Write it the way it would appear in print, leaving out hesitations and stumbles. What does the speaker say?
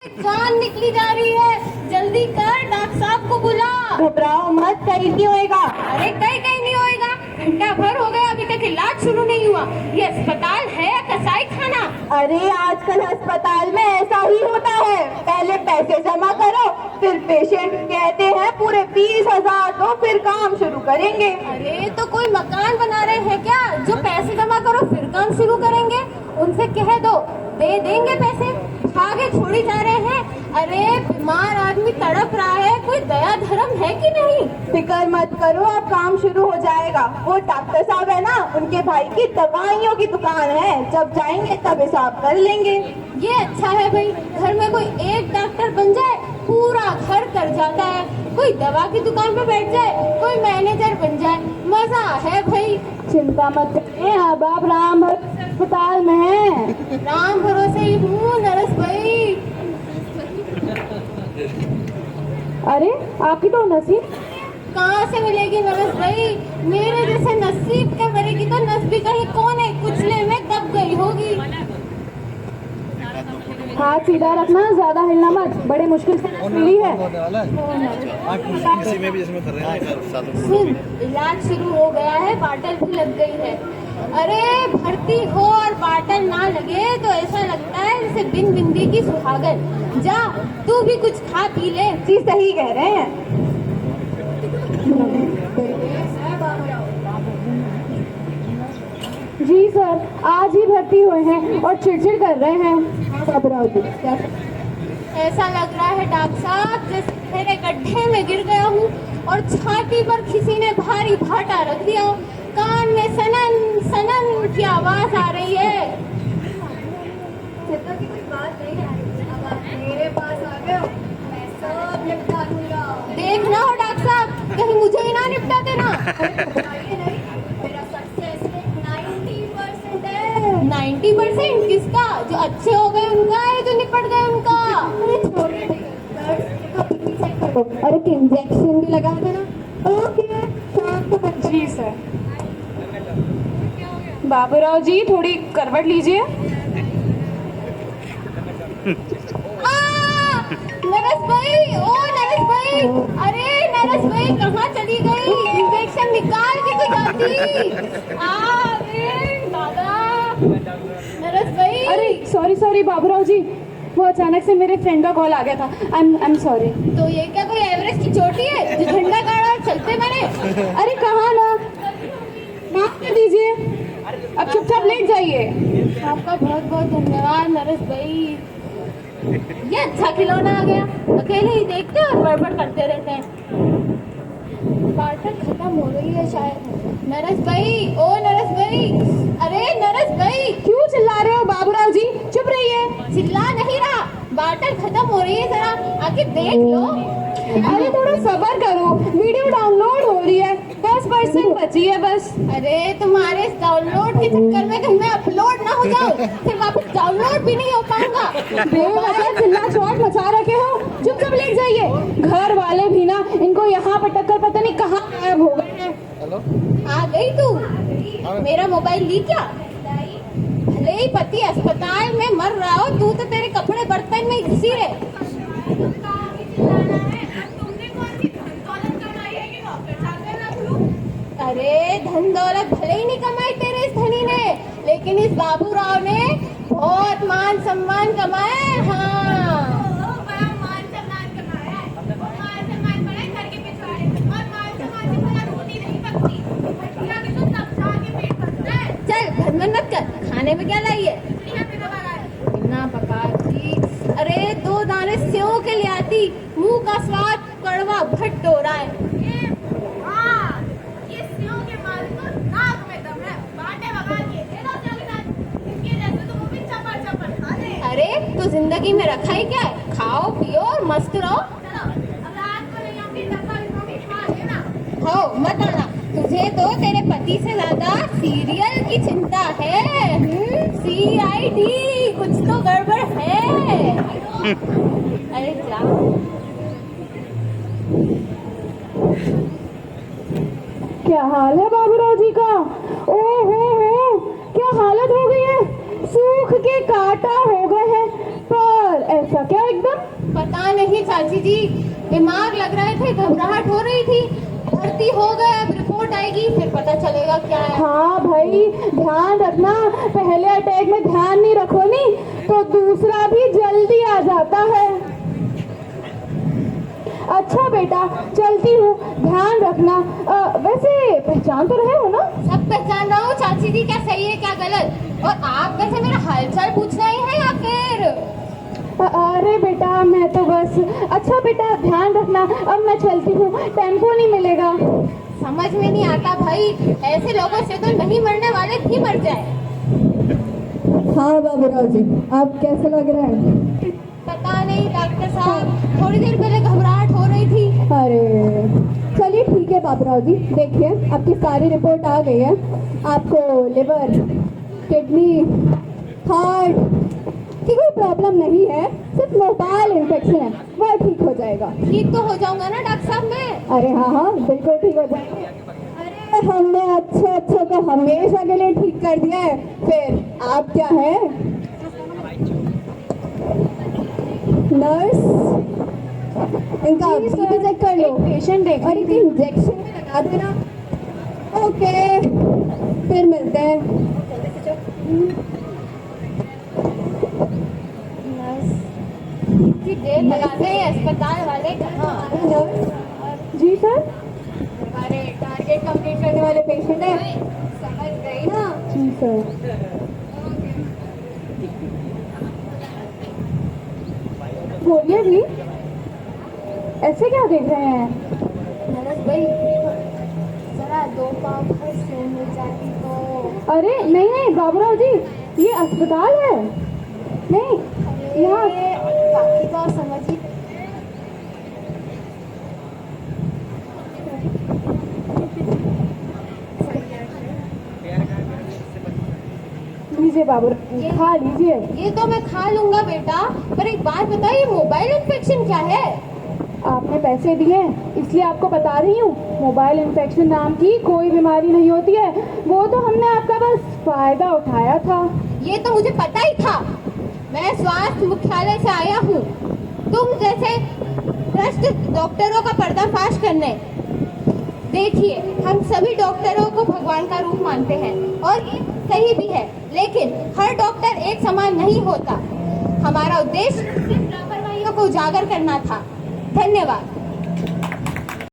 जान निकली जा रही है, जल्दी कर, डॉक्टर साहब को बुला। घबराओ मत, कहीं नहीं होएगा। अरे कहीं नहीं होएगा, घंटा भर हो गया अभी तक इलाज शुरू नहीं हुआ। ये अस्पताल है या कसाई खाना? अरे आजकल अस्पताल में ऐसा ही होता है, पहले पैसे जमा करो, फिर पेशेंट कहते हैं पूरे 20,000 दो, फिर काम शुरू करेंगे। अरे तो कोई मकान बना रहे हैं क्या जो पैसे जमा करो फिर काम शुरू करेंगे? उनसे कह दो, दे देंगे पैसे, भागे छोड़ी जा रहे हैं। अरे बीमार आदमी तड़प रहा है, कोई दया धर्म है कि नहीं? फिक्र मत करो, अब काम शुरू हो जाएगा। वो डॉक्टर साहब है ना, उनके भाई की दवाइयों की दुकान है, जब जाएंगे तब हिसाब कर लेंगे। ये अच्छा है भाई, घर में कोई एक डॉक्टर बन जाए पूरा घर कर जाता है। कोई दवा की दुकान पे बैठ जाए, कोई मैनेजर बन जाए, मजा है भाई। चिंता मत करिए, अब आप राम अस्पताल में हैं। राम भरोसे ही हूँ नरस भाई। अरे आपकी तो नसीब कहाँ से मिलेगी नरस भाई? मेरे जैसे नसीब के मरे की तो नस भी कहीं कोने कुचले में दब गई होगी। हाथ सीधा रखना, ज्यादा हिलना मत, बड़े मुश्किल से मिली है। सुन, इलाज शुरू हो गया है, बाटल भी लग गई है। अरे भर्ती हो और बाटल ना लगे तो ऐसा लगता है जैसे बिन बिंदी की सुहागन। जा तू भी कुछ खा पी ले। जी सही कह रहे हैं। जी सर, आज ही भर्ती हुए हैं और चिड़चिड़ कर रहे हैं। ऐसा लग रहा है डॉक्टर साहब जैसे मेरे गड्ढे में गिर गया हूँ और छाती पर किसी ने भारी भाटा रख दिया हो। कान में सनन सनन की आवाज आ रही है। चिंता की कोई बात नहीं है, अब आप मेरे पास आ गए हो, मैं सब निपटा दूंगा। देखना हो डॉक्टर साहब, कहीं मुझे ही ना निपटा देना। मेरा सक्सेस रेट 90% है। 90% किसका? जो अच्छे हो गए उनका है, जो निपट गए उनका? अरे इंजेक्शन भी लगा देना। ओके जी सर। बाबूराव जी थोड़ी करवट लीजिए। नरस भाई, ओ नरस भाई, अरे नरस भाई कहाँ चली गई? इंजेक्शन निकाल के तो जाती। अरे दादा, नरस भाई। अरे सॉरी बाबूराव जी, वो अचानक से मेरे फ्रेंड का कॉल आ गया था। I am sorry. तो ये क्या कोई एवरेस्ट की चोटी है जो झंडा गाड़ा और चलते मैंने? अरे कहाँ ना, माफ कर दीजिए, अब चुपचाप लेट जाइए। आपका बहुत बहुत धन्यवाद नरस भाई। ये अच्छा खिलौना आ गया, अकेले ही देखते और बड़बड़ करते रहते हैं। बाटल खत्म हो रही है शायद। नरस भाई, ओ नरस भाई, अरे नरस भाई। क्यों चिल्ला रहे हो बाबूराव जी? चुप रहिए। चिल्ला नहीं रहा, बाटल खत्म हो रही है, जरा आके देख लो। अरे थोड़ा सब्र करो, वीडियो डाउनलोड हो रही है, 10% बची है बस। अरे तुम्हारे इस डाउनलोड के चक्कर में कहीं मैं अपलोड ना हो जाऊं, फिर वापस डाउनलोड भी नहीं हो पाऊंगा। बेवजह चिल्ला चोट मचा रखे हो, चुपचाप लेट जाइए। घर वाले भी ना इनको यहाँ पर टक्कर पता नहीं कहाँ गायब हो गए हैं। आ गई तू? मेरा मोबाइल ली क्या? भले ही पति अस्पताल में मर रहा हो, तू तो तेरे कपड़े बर्तन में घुसी रहे। अरे धन दौलत भले ही नहीं कमाई तेरे इस धनी ने, लेकिन इस बाबूराव ने बहुत मान सम्मान कमाया है। हाँ, बड़ा मान सम्मान कमाया है। मान सम्मान बड़ा घर के पिछवाड़े में, और मान सम्मान से भला रोटी नहीं पकती, भटिया के तो सब खा के पेट भरता है। चल भनभन मत कर, खाने में क्या लाई है? बिना पका जी। अरे 2 दाने सेव के ले आती, मुंह का स्वाद कड़वा भट्ट हो रहा है। अरे तो जिंदगी में रखा ही क्या है? खाओ पियो और मस्त रहो। हो मत आना, तुझे तो तेरे पति से ज्यादा सीरियल की चिंता है। CID, कुछ तो गड़बड़ है। अरे जा। क्या हाल है बाबूराव जी का? ओहो, क्या हालत हो गई है, सूख के काटा हो गए हैं। पर ऐसा क्या एकदम? पता नहीं चाची जी, बीमार लग रहे थे, घबराहट हो रही थी। भर्ती हो गए, अब रिपोर्ट आएगी फिर पता चलेगा क्या है। हाँ भाई, ध्यान रखना, पहले अटैक में ध्यान नहीं रखो नहीं तो दूसरा भी जल्दी आ जाता है। अच्छा बेटा, चलती हूँ, ध्यान रखना। वैसे पहचान तो रहे हो ना? सब पहचान रहा हूँ चाची जी, क्या सही है क्या गलत। और आप वैसे मेरा हालचाल पूछना ही है या फिर? अरे बेटा मैं तो बस। अच्छा बेटा ध्यान रखना, अब मैं चलती हूँ, टेम्पो नहीं मिलेगा। समझ में नहीं आता भाई, ऐसे लोगों से तो नहीं मरने वाले भी मर जाए। हाँ बाबूराव जी, आप कैसे लग रहे हैं? पता नहीं डॉक्टर साहब, थोड़ी देर पहले घबराहट हो रही थी। अरे चलिए ठीक है बाबूराव जी, देखिए आपकी सारी रिपोर्ट आ गई है। आपको लिवर, किडनी, हार्ट की कोई प्रॉब्लम नहीं है, सिर्फ मोबाइल इन्फेक्शन है, वह ठीक हो जाएगा। ठीक तो हो जाऊंगा ना डॉक्टर साहब मैं? अरे हाँ हाँ बिल्कुल ठीक हो जाएंगे। अरे हमने अच्छे को हमेशा के लिए ठीक कर दिया है, फिर आप क्या है? नर्स, इनका बीपी चेक कर लो, पेशेंट देख और एक इंजेक्शन भी लगा देना। ओके, फिर मिलते हैं। इतनी देर लगाते हैं अस्पताल वाले कहाँ? जी सर, हमारे टारगेट कंप्लीट करने वाले पेशेंट है। समझ गई ना? जी सर। बोलिए जी, ऐसे क्या देख रहे हैं? नरस भाई, जरा 2 पाव भर सेव मिल जाती तो। अरे नहीं नहीं बाबूराव जी, ये अस्पताल है, नहीं यहाँ। बाकी तो आप समझ ही। लीजिए बाबू, खा लीजिए। ये तो मैं खा लूंगा बेटा, पर एक बात बताइए, मोबाइल इन्फेक्शन क्या है? आपने पैसे दिए इसलिए आपको बता रही हूँ, मोबाइल इन्फेक्शन नाम की कोई बीमारी नहीं होती है, वो तो हमने आपका बस फायदा उठाया था। ये तो मुझे पता ही था, मैं स्वास्थ्य मुख्यालय से आया हूँ तुम जैसे भ्रष्ट डॉक्टरों का पर्दाफाश करने। देखिए, हम सभी डॉक्टरों को भगवान का रूप मानते हैं और ये सही भी है, लेकिन हर डॉक्टर एक समान नहीं होता। हमारा उद्देश्य सिर्फ लापरवाहियों को उजागर करना था। धन्यवाद।